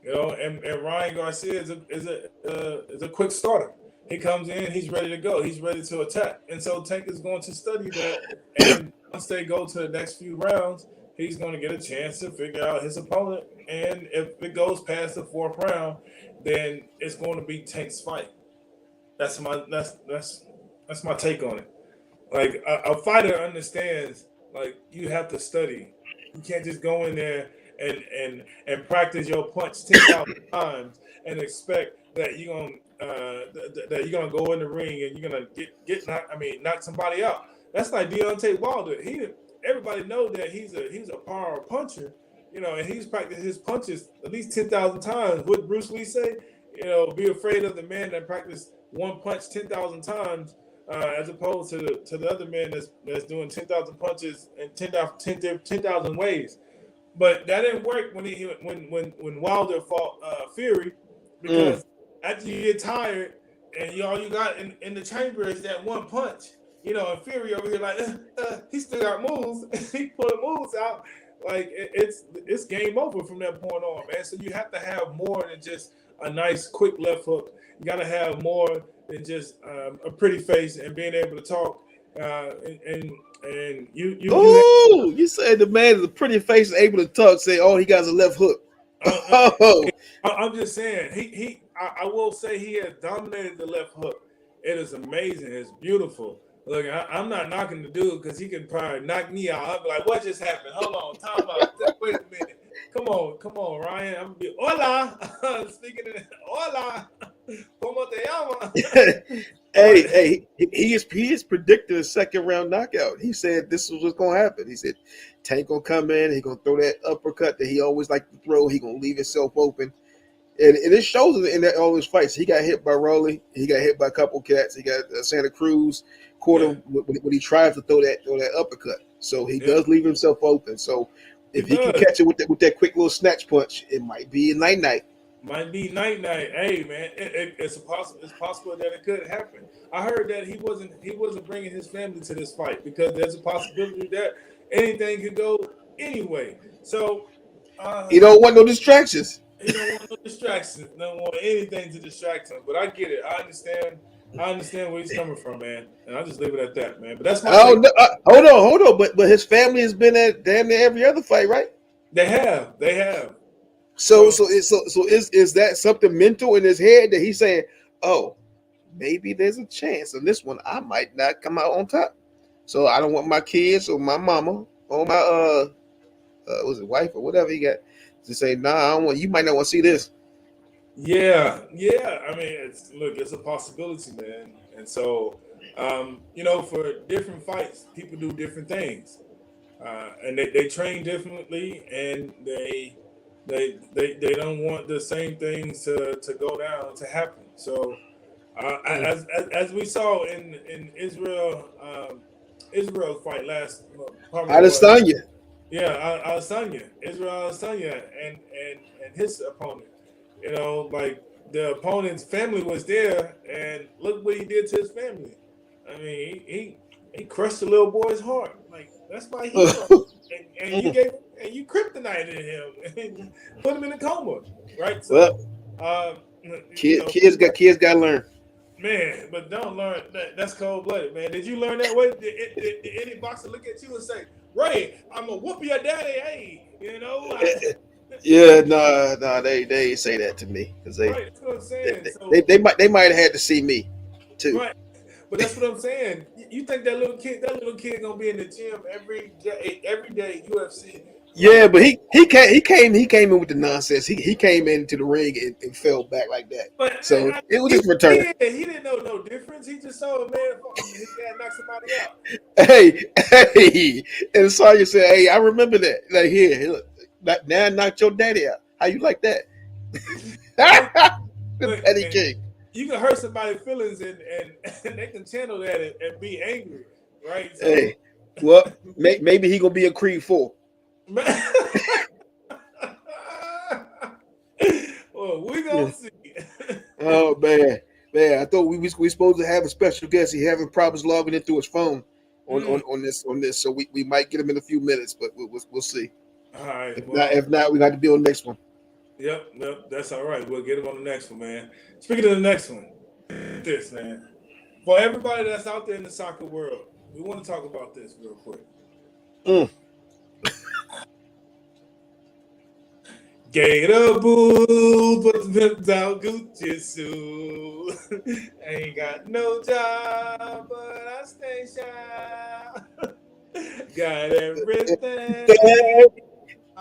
And Ryan Garcia is a quick starter. He comes in, he's ready to go. He's ready to attack. And so Tank is going to study that. And once they go to the next few rounds, he's going to get a chance to figure out his opponent. And if it goes past the fourth round, then it's going to be Tank's fight. That's my take on it. Like a fighter understands, like you have to study. You can't just go in there and practice your punch 10,000 times and expect that you're gonna go in the ring and you're gonna knock somebody out. That's like Deontay Wilder. Everybody know that he's a power puncher, and he's practiced his punches at least 10,000 times. What Bruce Lee say? Be afraid of the man that practiced one punch 10,000 times, as opposed to the other man that's doing 10,000 punches in 10,000 ways. But that didn't work when Wilder fought Fury, because after you get tired and all you got in the chamber is that one punch, and Fury over here like he still got moves, he pulling moves out, like it's game over from that point on, man. So you have to have more than just a nice quick left hook. You got to have more than just a pretty face and being able to talk. And you said the man is a pretty face, able to talk. Say, he got a left hook. I'm just saying I will say he has dominated the left hook. It is amazing. It's beautiful. Look, I'm not knocking the dude because he can probably knock me out. I'll be like, what just happened? Hold on, time out. Wait a minute. Come on, Ryan. I'm gonna be hola. Speaking of hola, ¿cómo te llama? Hey, he is predicting a second round knockout. He said this was what's gonna happen. He said Tank gonna come in, he gonna throw that uppercut that he always liked to throw. He gonna leave himself open. And it shows in all his fights. He got hit by Rowley. He got hit by a couple cats. He got Santa Cruz caught him when he tried to throw that uppercut. So he does leave himself open. So If he can catch it with that quick little snatch punch, it might be a night. Might be night. Hey man, it's possible that it could happen. I heard that he wasn't bringing his family to this fight because there's a possibility that anything could go anyway. So he don't want no distractions. He don't want no distractions. Don't want anything to distract him. But I get it. I understand where he's coming from, man. And I'll just leave it at that, man. But that's my hold on. But his family has been at damn near every other fight, right? They have. So is that something mental in his head that he's saying, oh, maybe there's a chance on this one I might not come out on top. So I don't want my kids or my mama or my was it wife or whatever he got to say, nah, I don't want, you might not want to see this. Yeah. I mean, it's a possibility, man. And so, for different fights, people do different things, and they train differently, and they don't want the same things to go down to happen. So, as we saw in Israel fight last, Adesanya. Israel Adesanya, and his opponent. Like the opponent's family was there, and look what he did to his family. I mean, he crushed the little boy's heart. Like that's why he and you kryptonited him and put him in a coma, right? So, kids got to learn. Man, but don't learn that's cold blooded, man. Did you learn that way? Did any boxer look at you and say, "Ray, I'm gonna whoop your daddy"? Hey, Yeah, no, they say that to me because right, that's what I'm saying. They might have had to see me too. Right, but that's what I'm saying. You think that little kid gonna be in the gym every day UFC? Yeah, but he came in with the nonsense. He came into the ring and fell back like that. But so it was his return. He didn't know no difference. He just saw a man his dad knock somebody out. Hey, and Sawyer said, "Hey, I remember that. Like here, look, now I knocked your daddy out. How you like that?" The petty king. You can hurt somebody's feelings and they can channel that and be angry, right? So, hey, well, maybe he gonna be a Creed 4. Well, we gonna see. Oh man, I thought we supposed to have a special guest. He having problems logging in through his phone on this. So we might get him in a few minutes, but we'll see. All right. If not, we got to be on the next one. Yep, that's all right. We'll get him on the next one, man. Speaking of the next one, this man, for everybody that's out there in the soccer world, we want to talk about this real quick. Gator boots, but without Gucci suit. Ain't got no job, but I stay shy. Got everything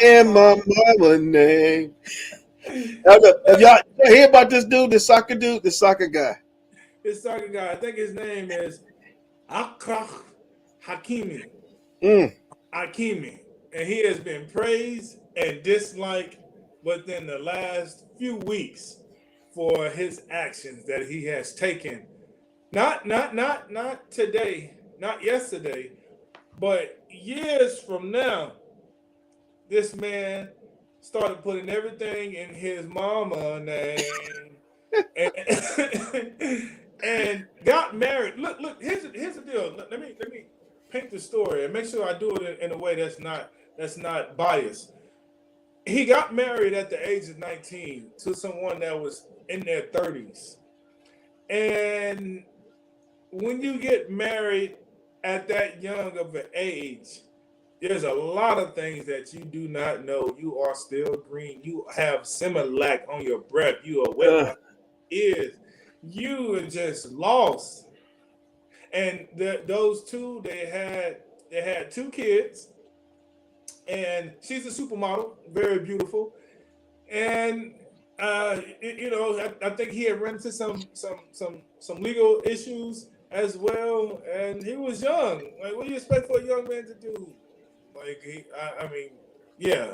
in my mama name. Have y'all hear about this dude, the soccer guy? This soccer guy, I think his name is Akraf Hakimi. Hakimi. And he has been praised and disliked within the last few weeks for his actions that he has taken. Not today, not yesterday, but years from now. This man started putting everything in his mama name and got married. Look. Here's the deal. Let me paint the story and make sure I do it in a way that's not biased. He got married at the age of 19 to someone that was in their 30s. And when you get married at that young of an age, there's a lot of things that you do not know. You are still green. You have Similac on your breath. You are wet ears. You are just lost. And those two, they had 2 kids. And she's a supermodel, very beautiful. And I think he had run into some legal issues as well. And he was young. Like, what do you expect for a young man to do? Like,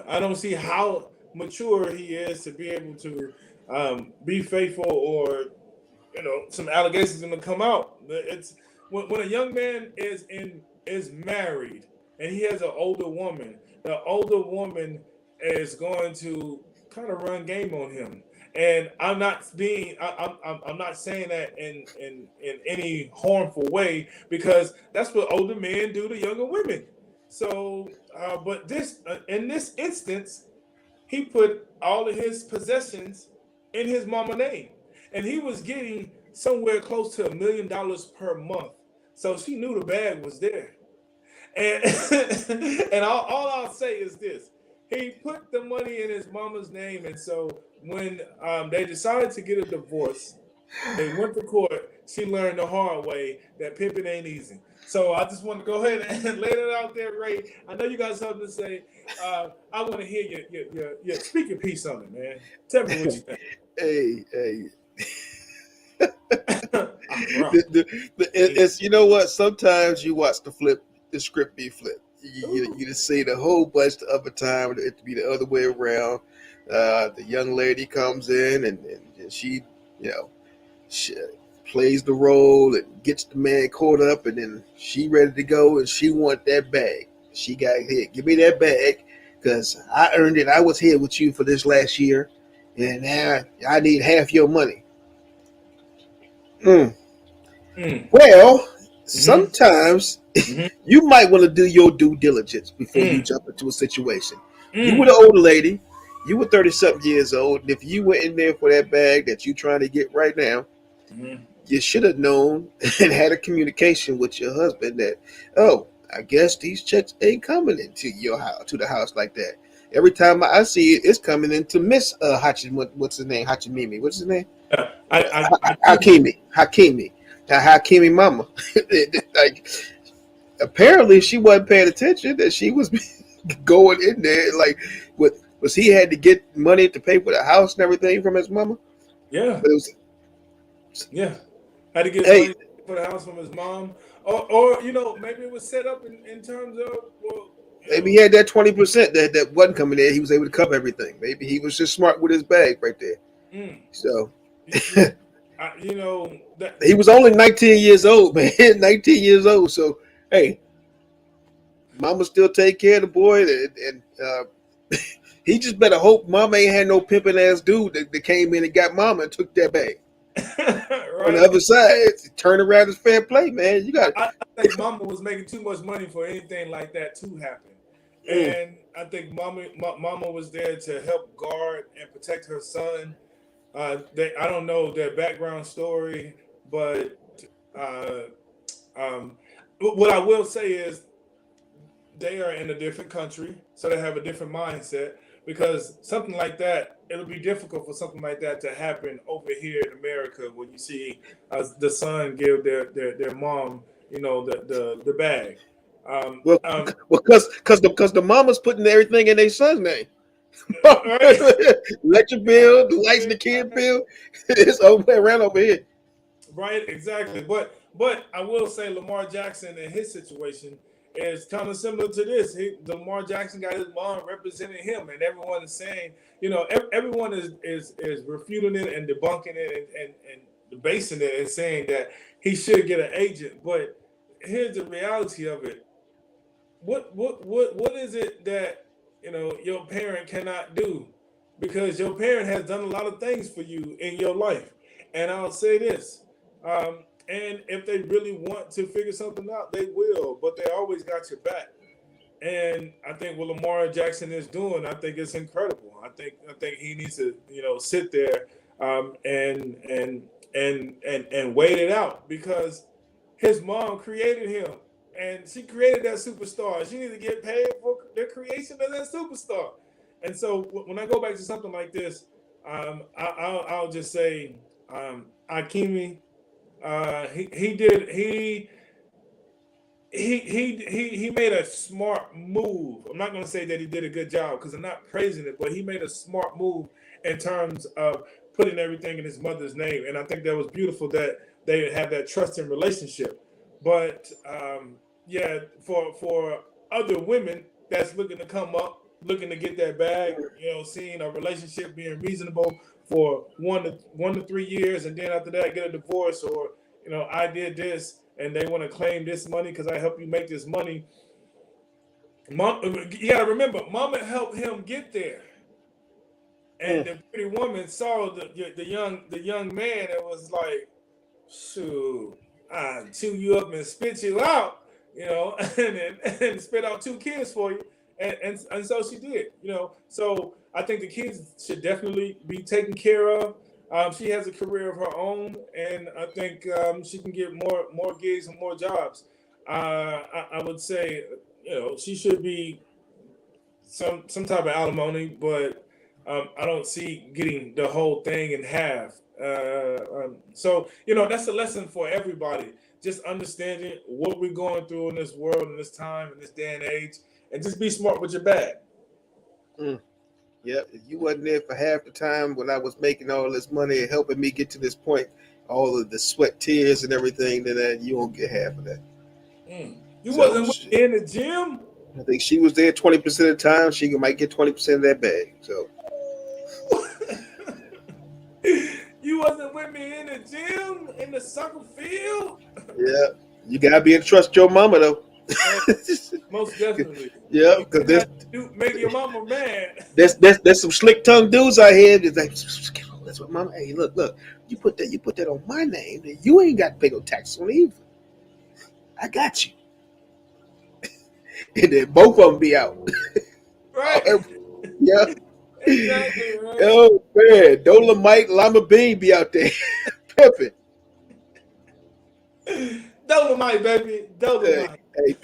I don't see how mature he is to be able to be faithful, or some allegations going to come out. It's when a young man is married and he has an older woman. The older woman is going to kind of run game on him. And I'm not being, I'm not saying that in any harmful way, because that's what older men do to younger women. So, but in this instance, he put all of his possessions in his mama name, and he was getting somewhere close to $1 million per month. So she knew the bag was there. And and all I'll say is this: he put the money in his mama's name, and so when they decided to get a divorce, they went to court. She learned the hard way that pimping ain't easy. So I just want to go ahead and lay it out there, Ray. I know you got something to say. I want to hear your speaking piece on it, man. Tell me what you think. Hey. Bro. It's, you know what? Sometimes you watch the script be flipped. You just see the whole bunch the other time. It be the other way around. The young lady comes in and she, she plays the role and gets the man caught up, and then she ready to go and she want that bag. She got here. Give me that bag because I earned it. I was here with you for this last year, and now I need half your money. Well, sometimes you might want to do your due diligence before you jump into a situation. You were the older lady. You were 30-something years old. And if you went in there for that bag that you're trying to get right now, you should have known and had a communication with your husband that, oh, I guess these checks ain't coming into your house, to the house like that. Every time I see it, it's coming into Miss what's his name? Hachimimi. What's his name? Hakimi. Hakimi mama. Like, apparently she wasn't paying attention that she was going in there. Like, was he had to get money to pay for the house and everything from his mama? Yeah. Had to get money for the house from his mom. Or maybe it was set up in terms of, maybe he had that 20% that wasn't coming in. He was able to cover everything. Maybe he was just smart with his bag right there. So, he was only 19 years old, man. 19 years old. So, hey, mama still take care of the boy, and he just better hope mama ain't had no pimping ass dude that came in and got mama and took that bag. Right. On the other side, turn around is fair play, man. You got. I think mama was making too much money for anything like that to happen, and I think mama was there to help guard and protect her son. I don't know their background story, but what I will say is they are in a different country, so they have a different mindset. Because something like that, it'll be difficult for something like that to happen over here in America, when you see the son give their mom, the bag. Because the mama's putting everything in their son's name. Electric bill, the lights, the kid bill, it's around over here. Right, exactly. But I will say Lamar Jackson in his situation is kind of similar to this. Lamar Jackson got his mom representing him, and everyone is saying, everyone is refuting it and debunking it and debasing it and saying that he should get an agent. But here's the reality of it. What is it that your parent cannot do? Because your parent has done a lot of things for you in your life. And I'll say this. And if they really want to figure something out, they will. But they always got your back. And I think what Lamar Jackson is doing, I think it's incredible. I think he needs to, sit there and wait it out, because his mom created him, and she created that superstar. She needs to get paid for the creation of that superstar. And so when I go back to something like this, I'll just say, Akimi. He made a smart move. I'm not going to say that he did a good job, because I'm not praising it, but he made a smart move in terms of putting everything in his mother's name. And I think that was beautiful that they had that trusting relationship. But for other women that's looking to come up, looking to get that bag, seeing a relationship being reasonable for 1 to 3 years, and then after that get a divorce, or I did this and they want to claim this money because I helped you make this money. Mom, you gotta remember, Mama helped him get there, and the pretty woman saw the young man and was like, "Shoot, I chew you up and spit you out, and spit out 2 kids for you." And so she did, So I think the kids should definitely be taken care of. She has a career of her own, and I think she can get more gigs and more jobs. I would say, she should be some type of alimony, but I don't see getting the whole thing in half. So that's a lesson for everybody. Just understanding what we're going through in this world, in this time, in this day and age, and just be smart with your bag. Yep. If you wasn't there for half the time when I was making all this money and helping me get to this point, all of the sweat, tears, and everything, then you won't get half of that. You wasn't in the gym? I think she was there 20% of the time. She might get 20% of that bag. So you wasn't with me in the gym, in the soccer field? Yeah. You gotta be able to trust your mama though. Most definitely. Yeah, because make your mama mad. There's some slick tongue dudes out here that's like, that's what mama. Hey, look, you put that on my name, then you ain't got to pay no taxes on it either. I got you. And then both of them be out. Right. Yeah. Exactly, right. Oh man, Dolomite, Lima Bean be out there pimping. Dolomite, baby. Dolomite.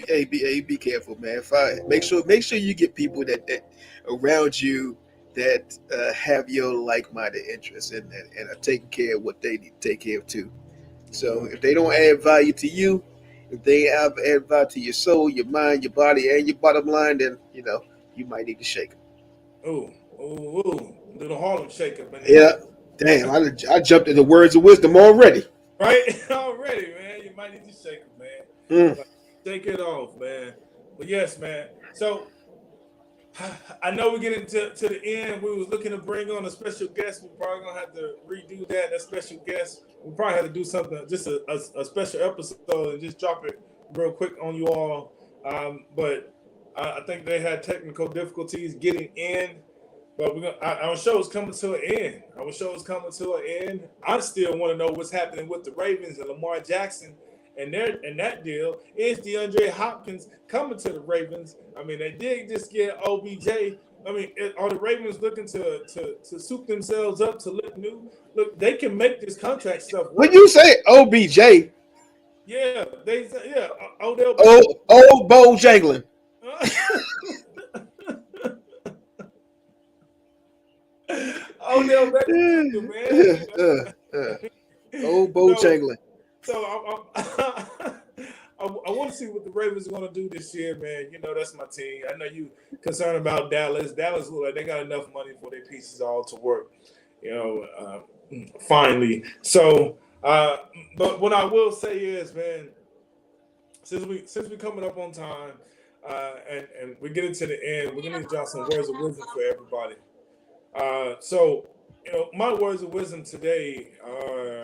Hey, be careful, man. Make sure you get people that around you that have your like-minded interests and are taking care of what they need to take care of too. So if they don't add value to you, if they have add value to your soul, your mind, your body, and your bottom line, then you might need to shake them. Ooh, do the Harlem Shaker, man. Yeah, damn, I jumped into words of wisdom already. Right, already, man. You might need to shake them, man. Shake it off, man. But yes, man. So I know we're getting to the end. We was looking to bring on a special guest. We're probably gonna have to redo that special guest. We probably have to do something, just a special episode, and just drop it real quick on you all. But I think they had technical difficulties getting in. But our show is coming to an end. I still want to know what's happening with the Ravens and Lamar Jackson and that deal. Is DeAndre Hopkins coming to the Ravens? I mean, they did just get OBJ. I mean, are the Ravens looking to soup themselves up to look new? Look, they can make this contract stuff work. When you say OBJ, Odell. Old Bojangling. Odell Beckham, man. Old Bojangling. So I want to see what the Ravens are going to do this year, man. That's my team. I know you concerned about Dallas. Dallas look like they got enough money for their pieces all to work, finally. So, but what I will say is, man, since we coming up on time, and we're getting to the end, we're gonna drop some words of wisdom for everybody. So my words of wisdom today are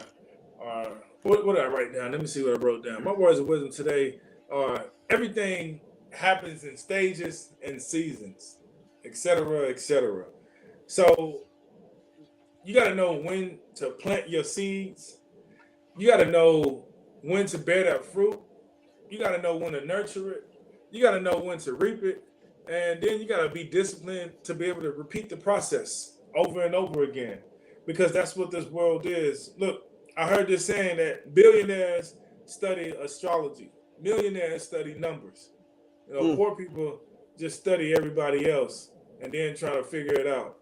what did I write down? Let me see what I wrote down. My words of wisdom today are: everything happens in stages and seasons, etc., etc. So you got to know when to plant your seeds. You got to know when to bear that fruit. You got to know when to nurture it. You got to know when to reap it. And then you got to be disciplined to be able to repeat the process over and over again, because that's what this world is. Look, I heard this saying that billionaires study astrology, millionaires study numbers. Poor people just study everybody else and then try to figure it out.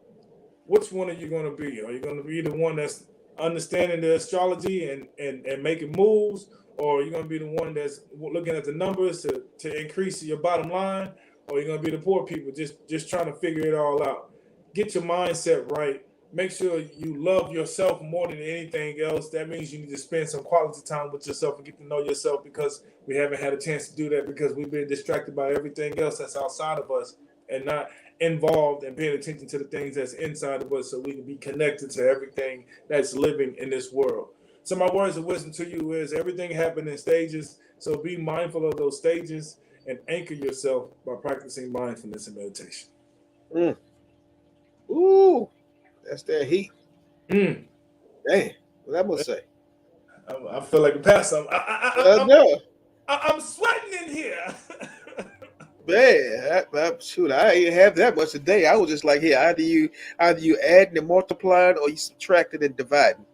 Which one are you going to be? Are you going to be the one that's understanding the astrology and making moves, or are you going to be the one that's looking at the numbers to increase your bottom line? Or you're gonna be the poor people just trying to figure it all out? Get your mindset right. Make sure you love yourself more than anything else. That means you need to spend some quality time with yourself and get to know yourself, because we haven't had a chance to do that because we've been distracted by everything else that's outside of us and not involved and paying attention to the things that's inside of us, so we can be connected to everything that's living in this world. So my words of wisdom to you is: everything happened in stages. So be mindful of those stages and anchor yourself by practicing mindfulness and meditation. Ooh, that's that heat. Mm. Damn, what that must say? I feel like a pass. No. I'm sweating in here. Man, shoot, I didn't have that much today. I was just like, here, either you adding and multiplying or you subtracting and dividing.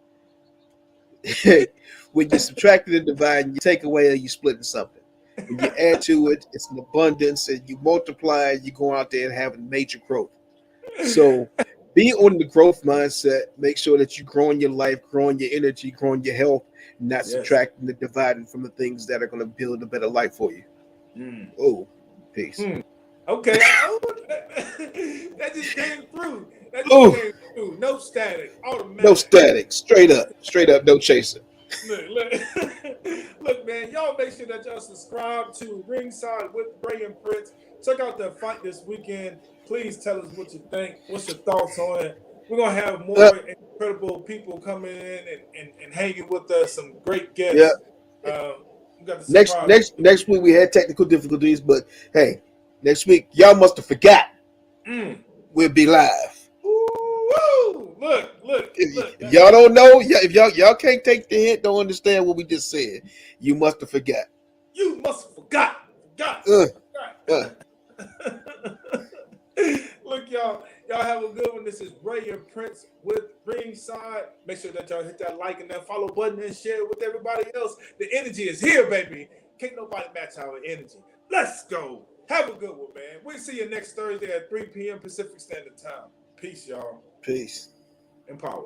When you subtracting and dividing, you take away or you splitting something. When you add to it, it's an abundance, and you multiply, you go out there and having major growth. So be on the growth mindset. Make sure that you're growing your life, growing your energy, growing your health, not subtracting and dividing from the things that are going to build a better life for you. Oh, peace. Okay. That just came through. Came through. No static. Automatic. No static. Straight up. No chaser. Look, man, y'all make sure that y'all subscribe to Ringside with Bray and Prince. Check out the fight this weekend. Please tell us what you think. What's your thoughts on it? We're going to have more incredible people coming in and hanging with us, some great guests. Yeah. Next week we had technical difficulties, but hey, next week y'all must have forgot. We'll be live. Look. If y'all don't know, if y'all can't take the hint, don't understand what we just said. You must have forgot. You must have forgot. Look, y'all have a good one. This is Bray and Prince with Ringside. Make sure that y'all hit that like and that follow button and share it with everybody else. The energy is here, baby. Can't nobody match our energy. Let's go. Have a good one, man. We'll see you next Thursday at 3 p.m. Pacific Standard Time. Peace, y'all. Peace. And power.